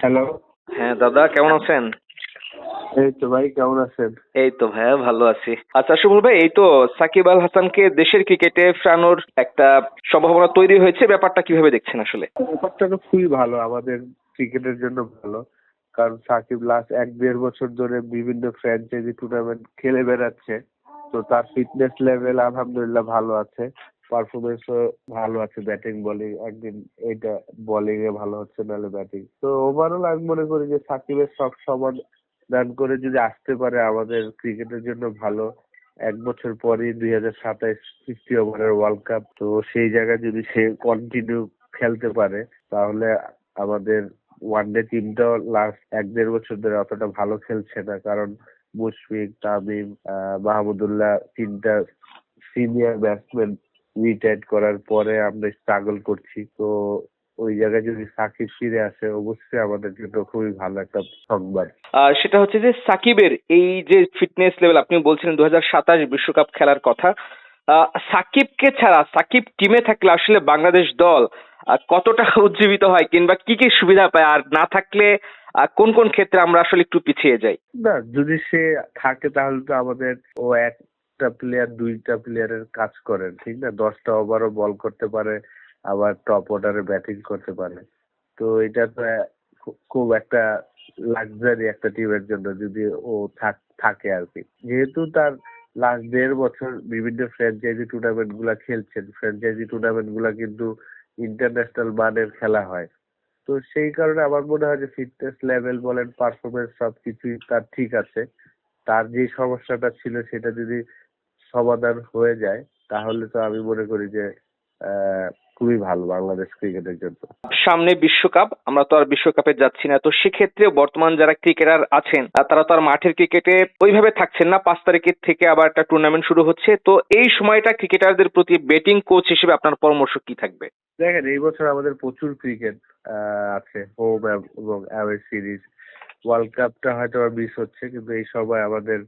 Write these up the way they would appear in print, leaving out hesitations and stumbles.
Hello. হ্যাঁ দাদা, কেমন আছেন? এই তো ভাই, কেমন আছেন? এই তো ভাইয়া, ভালো আছি। আচ্ছা সুবল ভাই, এই তো সাকিব আল হাসানকে দেশের ক্রিকেটে ফেরানোর একটা সম্ভাবনা তৈরি হয়েছে, ব্যাপারটা কিভাবে দেখছেন আসলে? ব্যাপারটা তো খুবই ভালো আমাদের ক্রিকেটের জন্য ভালো। কারণ সাকিব লাস্ট 1-1.5 বছর ধরে বিভিন্ন ফ্র্যাঞ্চাইজি টুর্নামেন্ট খেলে বেড়াচ্ছে। তো তার ফিটনেস লেভেল আলহামদুলিল্লাহ ভালো আছে। পারফরমেন্সও ভালো আছে, ব্যাটিং বোলিং একদিন এইটা বোলিং এ ভালো হচ্ছে, নাহলে ব্যাটিং। তো ওভারঅল আমি মনে করি যে সাকিবের সব সমাধান করে যদি আসতে পারে আমাদের ক্রিকেটের জন্য ভালো। 1 বছর পরই 2027 50 ওভারের ওয়ার্ল্ড কাপ, তো সেই জায়গায় যদি সে কন্টিনিউ খেলতে পারে তাহলে আমাদের ওয়ানডে টিমটাও লাস্ট 1-1.5 বছর ধরে অতটা ভালো খেলছে না। কারণ মুশফিক, তামিম, মাহমুদুল্লাহ তিনটা সিনিয়র ব্যাটসম্যান রিটায়ার্ড করার পরে আমরা স্ট্রাগল করছি। তো ওই জায়গায় যদি সাকিব ফিরে আসে অবশ্যই আমাদের জন্য খুবই ভালো একটা সংবাদ। আর সেটা হচ্ছে যে সাকিবের এই যে ফিটনেস লেভেল, আপনি বলছিলেন 2027 বিশ্বকাপ খেলার কথা। সাকিবকে ছাড়া, সাকিব টিমে থাকলে আসলে বাংলাদেশ দল কতটা উজ্জীবিত হয়, কিংবা কি কি সুবিধা পায়, আর না থাকলে কোন কোন ক্ষেত্রে আমরা আসলে একটু পিছিয়ে যাই? না, যদি সে থাকে তাহলে তো আমাদের ও একটা প্লেয়ার দুইটা প্লেয়ারের কাজ করেন, ঠিক না? 10টা ওভারও বল করতে পারে, আবার টপ অর্ডারে ব্যাটিং করতে পারে। তো এটা তো খুব একটা লাক্সারি একটা টিমের জন্য যদি ও থাকে আর কি। যেহেতু তার লাস্ট 1.5 বছর বিভিন্ন ফ্র্যাঞ্চাইজি টুর্নামেন্ট গুলা খেলছেন, ফ্র্যাঞ্চাইজি টুর্নামেন্ট গুলা কিন্তু ইন্টারন্যাশনাল মানের খেলা হয়। তো সেই কারণে আমার মনে হয় যে ফিটনেস লেভেল বলেন, পারফরমেন্স সবকিছুই তার ঠিক আছে। তার যে সমস্যাটা ছিল সেটা যদি সমাধান হয়ে যায় তাহলে তো আমি মনে করি যে খুবই ভালো বাংলাদেশ ক্রিকেটের জন্য। সামনে বিশ্বকাপ, আমরা তো আর বিশ্বকাপে যাচ্ছি না, তো সেক্ষেত্রে বর্তমান যারা ক্রিকেটার আছেন তারা তো আর মাঠের ক্রিকেটে ওইভাবে থাকছেন না। 5 তারিখের থেকে আবার একটা টুর্নামেন্ট শুরু হচ্ছে, তো এই সময়টা ক্রিকেটারদের প্রতি ব্যাটিং কোচ হিসেবে আপনার পরামর্শ কি থাকবে? দেখেন, এই বছর আমাদের প্রচুর ক্রিকেট আছে, হোম এবং অ্যাওয়ে সিরিজ। ওয়ার্ল্ড কাপটা হয়তো মিস হচ্ছে, কিন্তু এই সময় আমাদের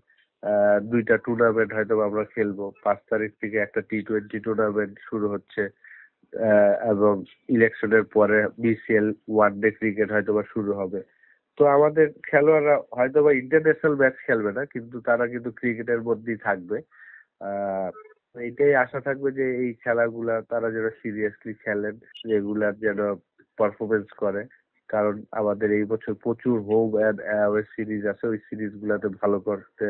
দুইটা টুর্নামেন্ট হয়তো আমরা খেলবো। 5 তারিখ থেকে একটা টি-20 টুর্নামেন্ট শুরু হচ্ছে, এবং ইলেকশনের পরে বিসিএল ওয়ানডে ক্রিকেট হয়তোবা শুরু হবে। তো আমাদের খেলোয়াড়রা হয়তোবা ইন্টারন্যাশনাল ম্যাচ খেলবে না, কিন্তু তারা কিন্তু ক্রিকেটের মধ্যেই থাকবে। আহ এইটাই আশা থাকবে যে এই খেলাগুলা তারা যেন সিরিয়াসলি খেলেন, রেগুলার যেন পারফরমেন্স করে। কারণ আমাদের এই বছর প্রচুর হোম অ্যান্ড অ্যাওয়ে সিরিজ আছে, ওই সিরিজ গুলাতে ভালো করতে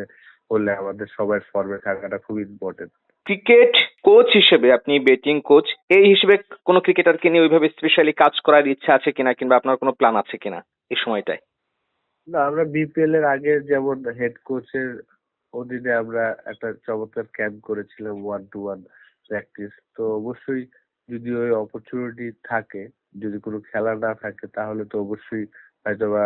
হলে আমাদের সবার ফর্মে থাকাটা খুব ইম্পর্টেন্ট। ক্রিকেট কোচ হিসেবে, আপনি ব্যাটিং কোচ, এই হিসেবে কোনো ক্রিকেটারকে নিয়ে ওইভাবে স্পেশালি কাজ করার ইচ্ছা আছে কিনা, কিংবা আপনার কোনো প্ল্যান আছে কিনা এই সময়টায়? না, আমরা বিপিএল এর আগে যেমন হেড কোচের অধীনে আমরা একটা চমৎকার ক্যাম্প করেছিলাম, 1-to-1 প্র্যাকটিস। তো অবশ্যই যদি ওই অপরচুনিটি থাকে, যদি কোনো খেলা না থাকে তাহলে তো অবশ্যই হয়তোবা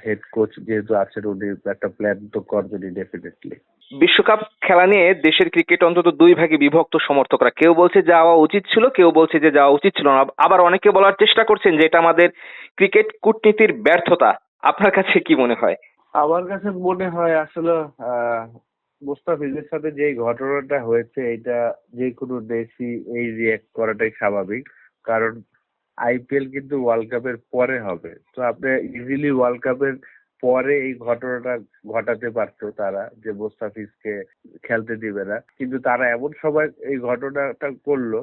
হেড কোচ যেহেতু আছেন উনি একটা প্ল্যান তো করবেনই ডেফিনেটলি। বিশ্বকাপ খেলা নিয়ে দেশের ক্রিকেট অন্তত দুই ভাগে বিভক্ত সমর্থকরা। কেউ বলছে যাওয়া উচিত ছিল, কেউ বলছে যে যাওয়া উচিত ছিল না। আবার অনেকে বলার চেষ্টা করছেন যে এটা আমাদের ক্রিকেট কূটনীতির ব্যর্থতা। আপনার কাছে কি মনে হয়? আমার কাছে মনে হয় আসলে আহ মুস্তাফিজের সাথে যে ঘটনাটা হয়েছে এটা যে কোনো দেশই এই রিয়েক্ট করাটাই স্বাভাবিক। কারণ আইপিএল কিন্তু ওয়ার্ল্ড কাপের পরে হবে, তো আপনি ইজিলি ওয়ার্ল্ড কাপের পরে এই ঘটনাটা ঘটাতে পারতো তারা, যে মুস্তাফিজকে খেলতে দিবে না। কিন্তু তারা এমন সময় এই ঘটনাটা করলো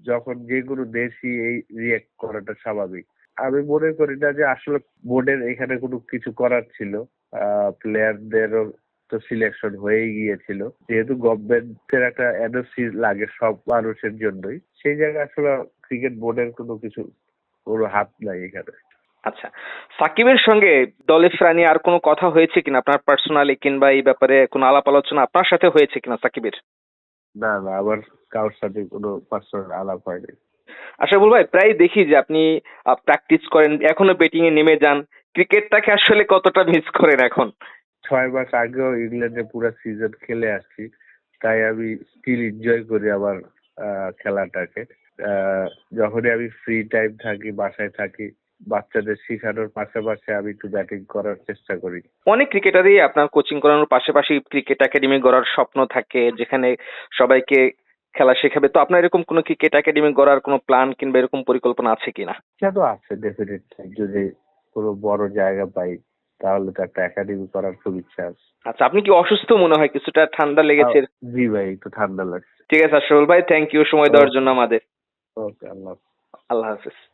যখন যে কোনো দেশই এই রিয়েক্ট করাটা স্বাভাবিক। আমি মনে করি না যে আসলে বোর্ডের এখানে কোনো কিছু করার ছিল। প্লেয়ারদেরও তো সিলেকশন হয়েই গিয়েছিল, যেহেতু গভর্নমেন্টের একটা এনওসি লাগে সব মানুষের জন্যই, সেই জায়গায় আসলে ক্রিকেট বোর্ডের কোনো হাত নাই এখানে। আচ্ছা, সাকিবের সঙ্গে দলে ফেরা নিয়ে আর কোনো কথা হয়েছে কিনা আপনার পার্সোনালি, কিংবা এই ব্যাপারে কোনো আলাপ আলোচনা আপনার সাথে হয়েছে কিনা সাকিবের? না না, আমার কারোর সাথে কোনো পার্সোনাল আলাপ হয়নি। আশা বল ভাই, প্রায় দেখি যে আপনি প্র্যাকটিস করেন, এখনো ব্যাটিং এ নেমে যান। ক্রিকেটটাকে আসলে কতটা মিস করেন এখন? 6 মাস আগেও ইংল্যান্ডে পুরো সিজন খেলে আসছি, তাই আমি স্টিল এনজয় করি আমার খেলাটাকে। আহ, যখনই আমি ফ্রি টাইম থাকি, বাসায় থাকি, বাচ্চাদের শেখানোর পাশাপাশি আমি একটু ব্যাটিং করার চেষ্টা করি। অনেক ক্রিকেটারই আপনার কোচিং করানোর পাশাপাশি ক্রিকেট একাডেমি গড়ার স্বপ্ন থাকে, যেখানে সবাইকে খেলা শেখাবে। তো আপনার এরকম কোনো ক্রিকেট একাডেমি গড়ার কোনো প্ল্যান কিংবা এরকম পরিকল্পনা আছে কিনা? ইচ্ছা তো আছে ডেফিনেটলি, যদি কোনো বড় জায়গা পাই তাহলে তো একটা একাডেমি করার খুব ইচ্ছা আছে। আচ্ছা, আপনি কি অসুস্থ মনে হয়, কিছুটা ঠান্ডা লেগেছে? জি ভাই, একটু ঠান্ডা লাগছে। ঠিক আছে আশরাফুল ভাই, থ্যাংক ইউ সময় দেওয়ার জন্য আমাদের। ওকে, আল্লাহ হাফেজ। আল্লাহ হাফেজ।